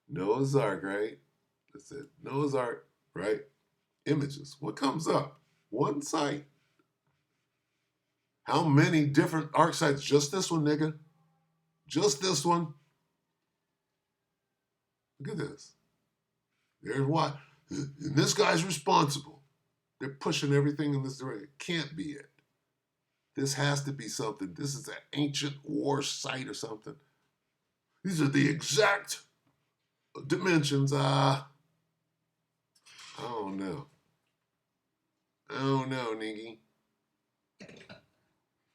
Noah's Ark, right? I said, Noah's Ark, right? Images. What comes up? One site. How many different ark sites? Just this one, nigga. Just this one. Look at this. There's why. And this guy's responsible. They're pushing everything in this direction. Can't be it. This has to be something. This is an ancient war site or something. These are the exact dimensions. I don't know. I don't know, niggy.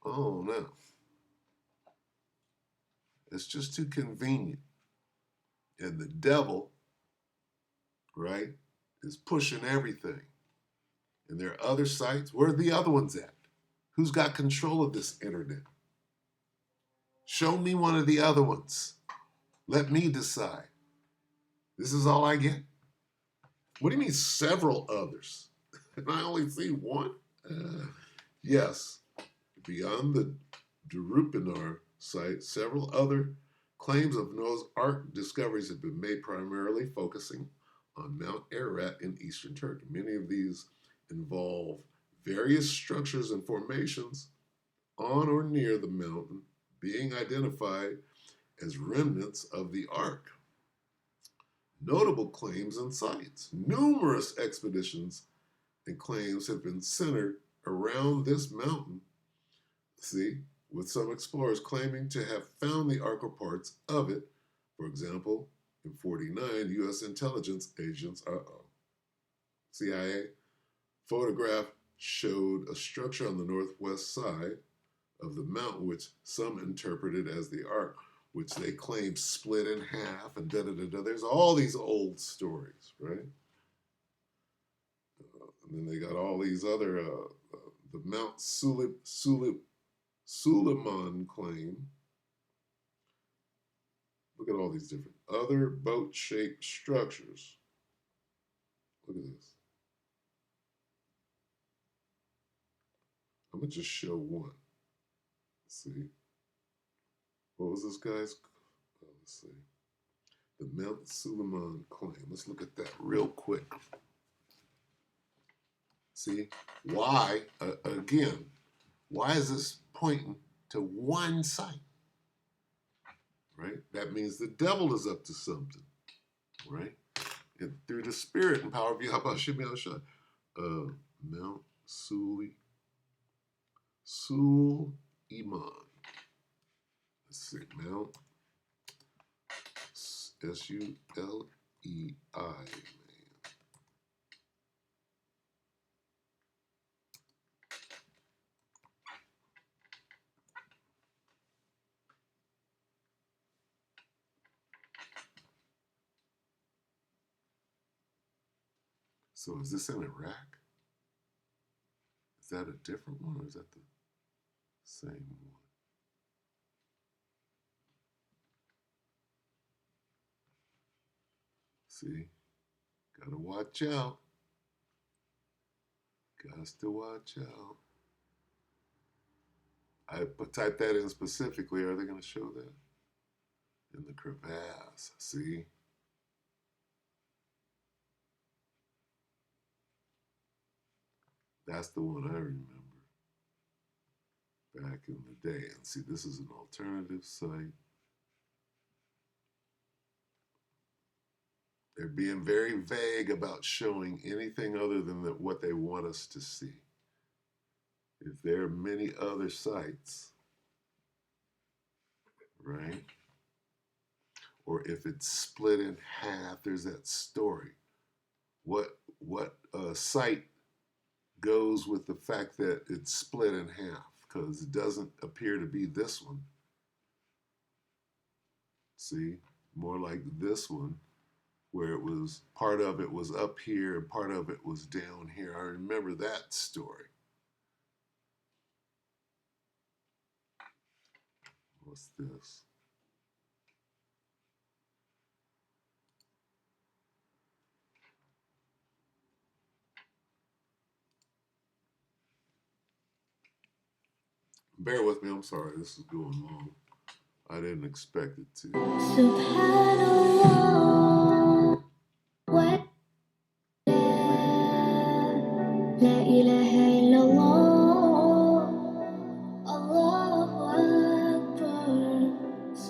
Oh no. It's just too convenient. And the devil, right, is pushing everything. And there are other sites. Where are the other ones at? Who's got control of this internet? Show me one of the other ones. Let me decide. This is all I get? What do you mean several others? And I only see one? Yes. Beyond the Drupinar site, several other claims of Noah's Ark discoveries have been made, primarily focusing on Mount Ararat in eastern Turkey. Many of these involve various structures and formations on or near the mountain being identified as remnants of the Ark. Notable claims and sites. Numerous expeditions and claims have been centered around this mountain. See, with some explorers claiming to have found the Ark or parts of it. For example, in 49, U.S. intelligence agents, CIA, photograph showed a structure on the northwest side of the mountain, which some interpreted as the Ark, which they claimed split in half and da-da-da-da. There's all these old stories, right? And then they got all these other, the Mount Suleiman claim. Look at all these different other boat-shaped structures. Look at this. I'm going to just show one. Let's see. What was this guy's? Let's see. The Mount Suleiman claim. Let's look at that real quick. See? Why? Again, why is this pointing to one site? Right? That means the devil is up to something. Right? And through the spirit and power of Yahweh Shemel Shai. Mount Suleiman. Let's see. Mount SuleI. So is this in Iraq? Is that a different one or is that the same one? See, gotta watch out. Gots to watch out. I type that in specifically. Are they going to show that? In the crevasse. See? That's the one I remember back in the day. And see, this is an alternative site. They're being very vague about showing anything other than what they want us to see. If there are many other sites, right? Or if it's split in half, there's that story. What site goes with the fact that it's split in half? Because it doesn't appear to be this one. See, more like this one, where it was part of it was up here and part of it was down here. I remember that story. What's this? Bear with me, I'm sorry, this is going long. I didn't expect it to. Subhanallah. What? La ilaha illallah.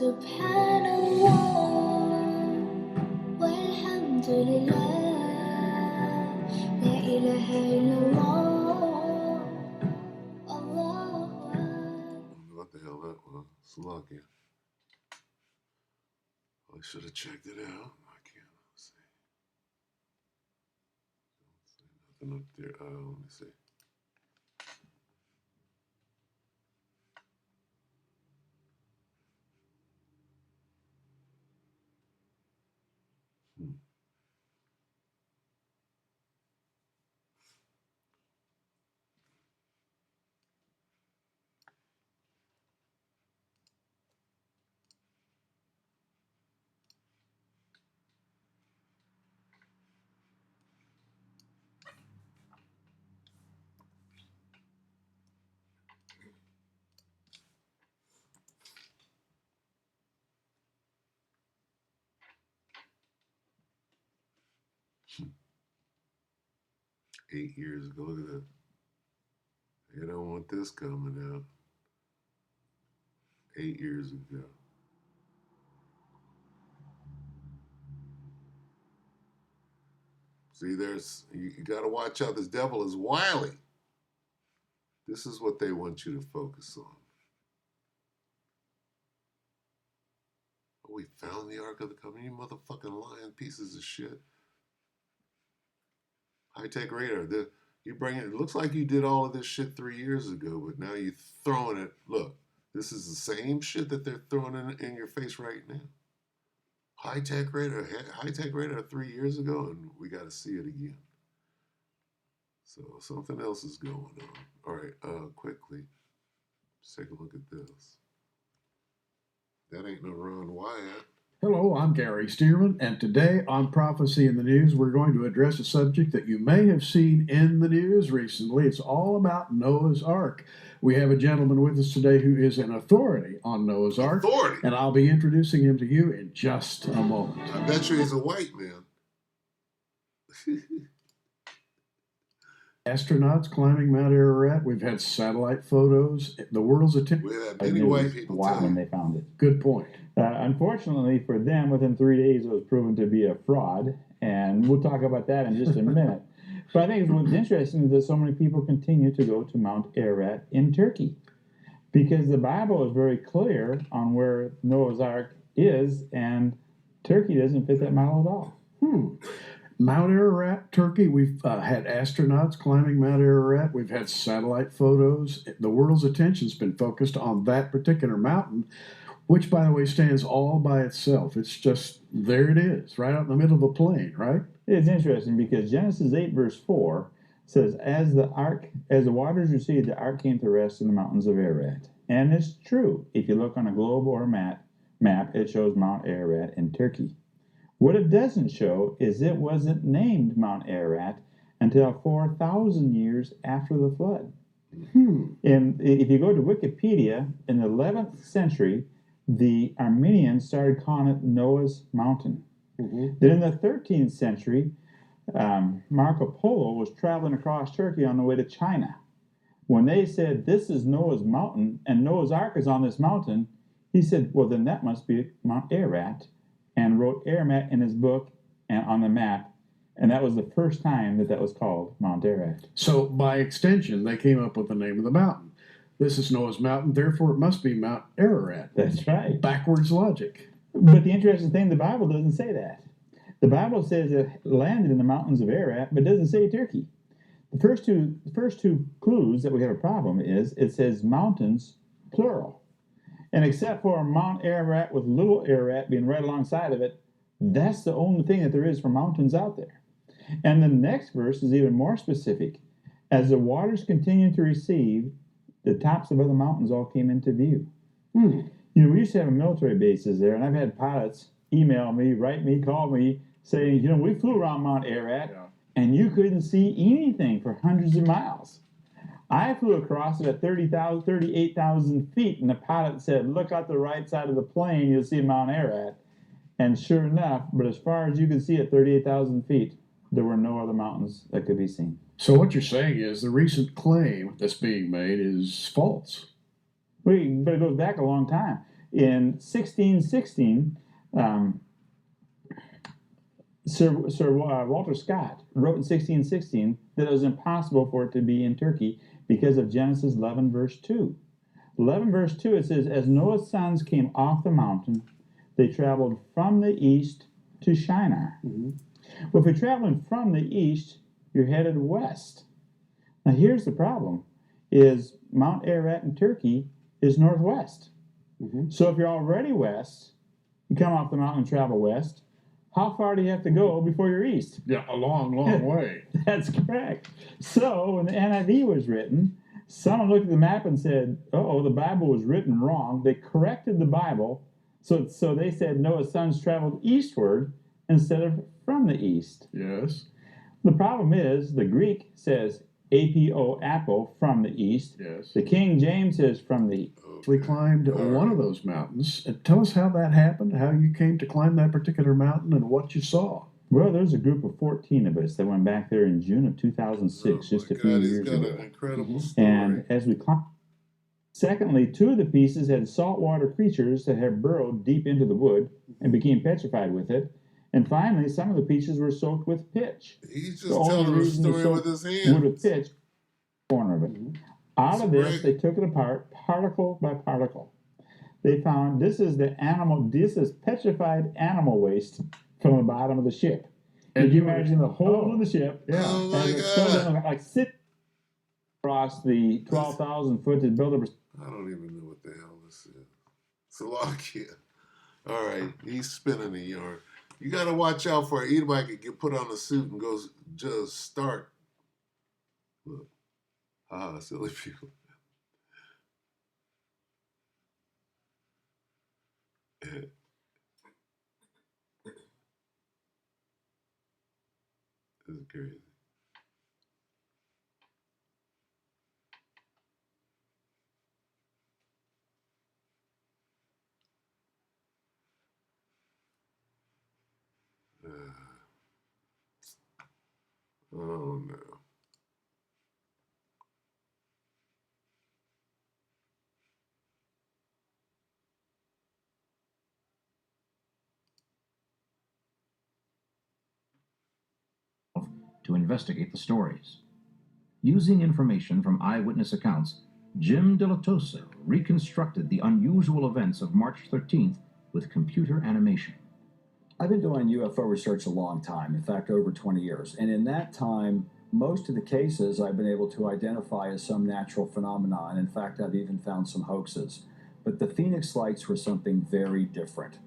Subhanallah, walhamdulillah, la ilaha illallah, Allahu Akbar. What the hell that was? Slovakia. I should have checked it out. I can't see. Nothing up there. Let me see. Hmm. Hmm. 8 years ago. Look at that. You don't want this coming out. 8 years ago. See, you got to watch out. This devil is wily. This is what they want you to focus on. Oh, we found the Ark of the Covenant. You motherfucking lying pieces of shit. High-tech radar. You bring it. It looks like you did all of this shit 3 years ago, but now you're throwing it. Look, this is the same shit that they're throwing in your face right now. High-tech radar 3 years ago, and we got to see it again. So something else is going on. All right, quickly, let's take a look at this. That ain't no Ron Wyatt. Hello, I'm Gary Stearman, and today on Prophecy in the News, we're going to address a subject that you may have seen in the news recently. It's all about Noah's Ark. We have a gentleman with us today who is an authority on Noah's Ark, and I'll be introducing him to you in just a moment. I bet you he's a white man. Astronauts climbing Mount Ararat. We've had satellite photos. The world's attention. We had many white people when they found it. Good point. Unfortunately for them, within 3 days, it was proven to be a fraud, and we'll talk about that in just a minute. But I think what's interesting is that so many people continue to go to Mount Ararat in Turkey, because the Bible is very clear on where Noah's Ark is, and Turkey doesn't fit that model at all. Mount Ararat, Turkey. We've had astronauts climbing Mount Ararat. We've had satellite photos. The world's attention's been focused on that particular mountain, which, by the way, stands all by itself. It's just, there it is, right out in the middle of a plain, right? It's interesting because Genesis 8, verse 4 says, As the waters receded, the ark came to rest in the mountains of Ararat. And it's true. If you look on a globe or a map, it shows Mount Ararat in Turkey. What it doesn't show is it wasn't named Mount Ararat until 4,000 years after the flood. And if you go to Wikipedia, in the 11th century, the Armenians started calling it Noah's Mountain. Then in the 13th century, Marco Polo was traveling across Turkey on the way to China. When they said, this is Noah's Mountain, and Noah's Ark is on this mountain, he said, well, then that must be Mount Ararat, and wrote Ararat in his book and on the map, and that was the first time that was called Mount Ararat. So, by extension, they came up with the name of the mountain. This is Noah's Mountain, therefore it must be Mount Ararat. That's right. Backwards logic. But the interesting thing, the Bible doesn't say that. The Bible says it landed in the mountains of Ararat, but it doesn't say Turkey. The first two clues that we have a problem is it says mountains, plural. And except for Mount Ararat with little Ararat being right alongside of it, that's the only thing that there is for mountains out there. And the next verse is even more specific. As the waters continued to recede, the tops of other mountains all came into view. You know, we used to have military bases there, and I've had pilots email me, write me, call me, saying, you know, we flew around Mount Ararat, and you couldn't see anything for hundreds of miles. I flew across it at 38,000 feet, and the pilot said, look out the right side of the plane, you'll see Mount Ararat. And sure enough, but as far as you could see at 38,000 feet, there were no other mountains that could be seen. So what you're saying is the recent claim that's being made is false. But it goes back a long time. In 1616, Sir Walter Scott wrote in 1616 that it was impossible for it to be in Turkey because of Genesis 11, verse 2. 11, verse 2, it says, as Noah's sons came off the mountain, they traveled from the east to Shinar. Mm-hmm. Well, if you're traveling from the east, you're headed west. Now, here's the problem, is Mount Ararat in Turkey is northwest. Mm-hmm. So if you're already west, you come off the mountain and travel west, how far do you have to go before you're east? Yeah, a long, long way. That's correct. So when the NIV was written, someone looked at the map and said, oh, the Bible was written wrong. They corrected the Bible. So they said Noah's sons traveled eastward instead of from the east. Yes. The problem is the Greek says apo, from the east. Yes. The King James says from the east. We climbed one of those mountains. Tell us how that happened, how you came to climb that particular mountain, and what you saw. Well, there's a group of 14 of us that went back there in June of 2006, just a few years ago. An incredible story. And as we climbed, secondly, 2 of the pieces had saltwater creatures that had burrowed deep into the wood and became petrified with it. And finally, some of the pieces were soaked with pitch. He's just The only telling the reason they story with soaked his wood hands. with pitch, corner of it. Out of this, they took it apart, particle by particle. They found this is petrified animal waste from the bottom of the ship. And Could you imagine the whole of the ship? Yeah. Oh my And it's still God. like sit across the 12,000 foot to build up. I don't even know what the hell this is. It's a Slovakia. All right, he's spinning the yarn. You got to watch out for it. Anybody could get put on a suit and go just start. Look, silly people. This is crazy. Oh no. To investigate the stories. Using information from eyewitness accounts, Jim Delatosa reconstructed the unusual events of March 13th with computer animation. I've been doing UFO research a long time, in fact, over 20 years. And in that time, most of the cases I've been able to identify as some natural phenomenon. In fact, I've even found some hoaxes. But the Phoenix Lights were something very different.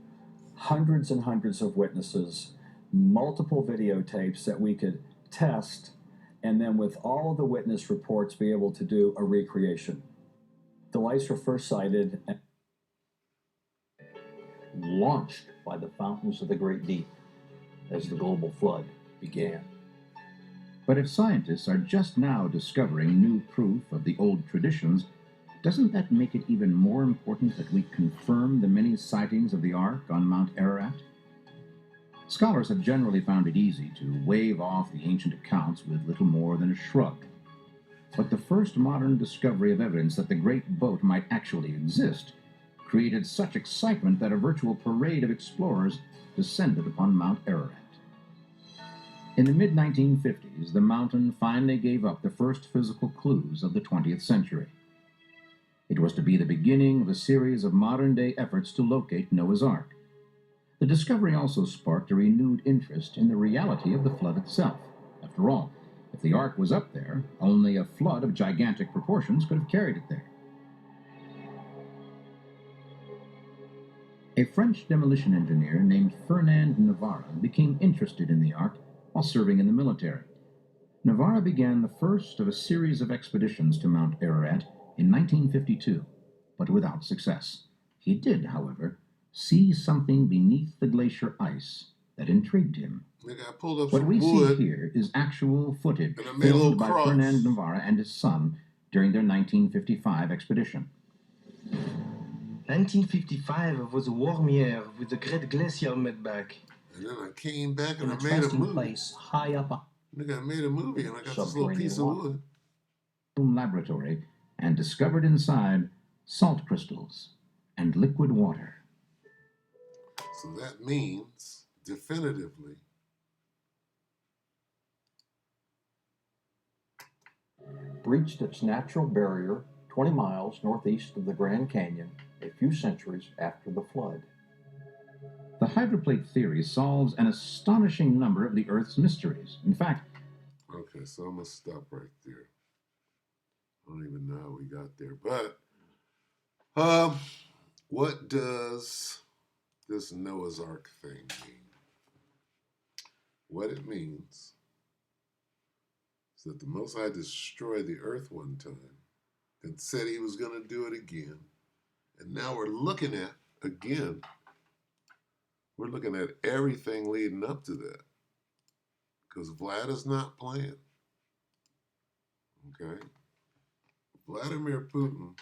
Hundreds and hundreds of witnesses, multiple videotapes that we could test, and then with all of the witness reports be able to do a recreation. The lights were first sighted and launched by the fountains of the great deep as the global flood began. But if scientists are just now discovering new proof of the old traditions, doesn't that make it even more important that we confirm the many sightings of the Ark on Mount Ararat? Scholars have generally found it easy to wave off the ancient accounts with little more than a shrug. But the first modern discovery of evidence that the great boat might actually exist created such excitement that a virtual parade of explorers descended upon Mount Ararat. In the mid-1950s, the mountain finally gave up the first physical clues of the 20th century. It was to be the beginning of a series of modern-day efforts to locate Noah's Ark. The discovery also sparked a renewed interest in the reality of the flood itself. After all, if the Ark was up there, only a flood of gigantic proportions could have carried it there. A French demolition engineer named Fernand Navarre became interested in the Ark while serving in the military. Navarre began the first of a series of expeditions to Mount Ararat in 1952, but without success. He did, however, see something beneath the glacier ice that intrigued him. Nigga, I pulled up What some we wood. see here is actual footage And I made a little filmed by cross. Fernand Navarre and his son during their 1955 expedition. 1955 was a warm year with the Great Glacier met back. And then I came back and In I a made a trusting movie. place high up on Nigga, I made a movie and I got this little Subterranean piece of water. wood. Laboratory and discovered inside salt crystals. and liquid water. So that means, definitively, breached its natural barrier 20 miles northeast of the Grand Canyon a few centuries after the flood. The hydroplate theory solves an astonishing number of the Earth's mysteries. In fact, okay, so I'm going to stop right there. I don't even know how we got there. But what does this Noah's Ark thing mean? What it means is that the Most High destroyed the earth one time and said he was going to do it again. And now we're looking at, again, we're looking at everything leading up to that. Because Vlad is not playing. Okay? Vladimir Putin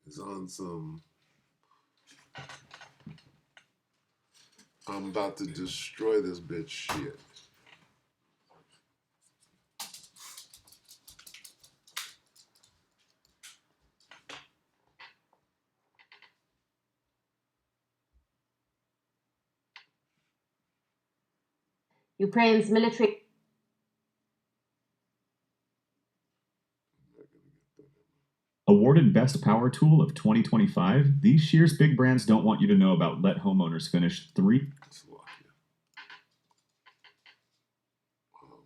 is on some, I'm about to destroy this bitch shit. Ukraine's military awarded Best Power Tool of 2025, these Shears big brands don't want you to know about let homeowners finish 3. Slovakia. Oh,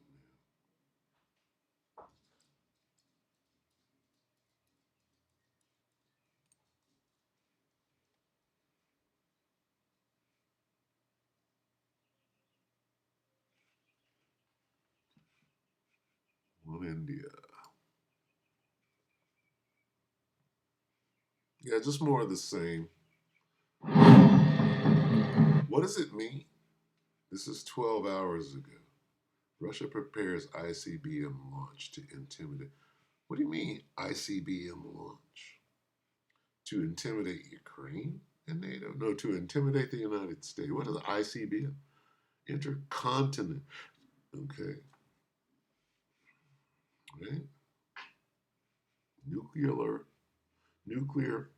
man. One India. Yeah, just more of the same. What does it mean? This is 12 hours ago. Russia prepares ICBM launch to intimidate. What do you mean, ICBM launch? To intimidate Ukraine and NATO? No, to intimidate the United States. What is ICBM? Intercontinent. Okay. Right? Nuclear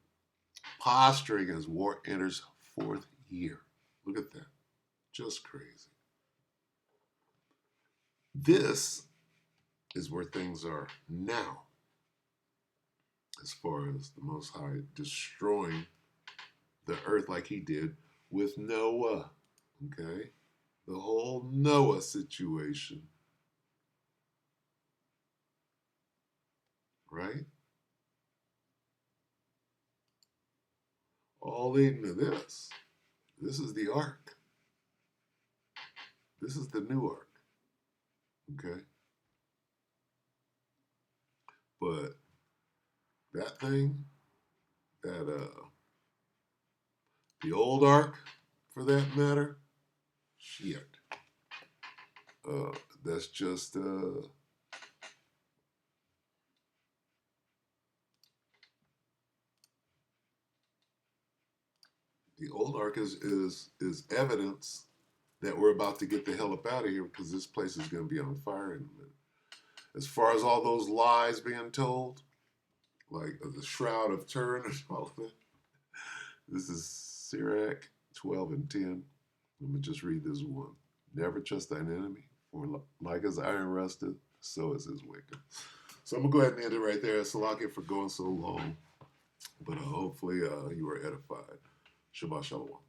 posturing as war enters 4th year. Look at that. Just crazy. This is where things are now, as far as the Most High destroying the earth like he did with Noah. Okay? The whole Noah situation. Right? All leading to this. This is the ark. This is the new ark. Okay? But that thing, the old ark, for that matter, shit. That's just the old ark is evidence that we're about to get the hell up out of here because this place is going to be on fire in a minute. As far as all those lies being told, like the Shroud of Turin and all of that, this is Sirach 12 and 10. Let me just read this one. Never trust thine enemy, for like as iron rusted, so is his wicked. So I'm going to go ahead and end it right there. Salaki for going so long. But hopefully you were edified. Shabbat Shalom.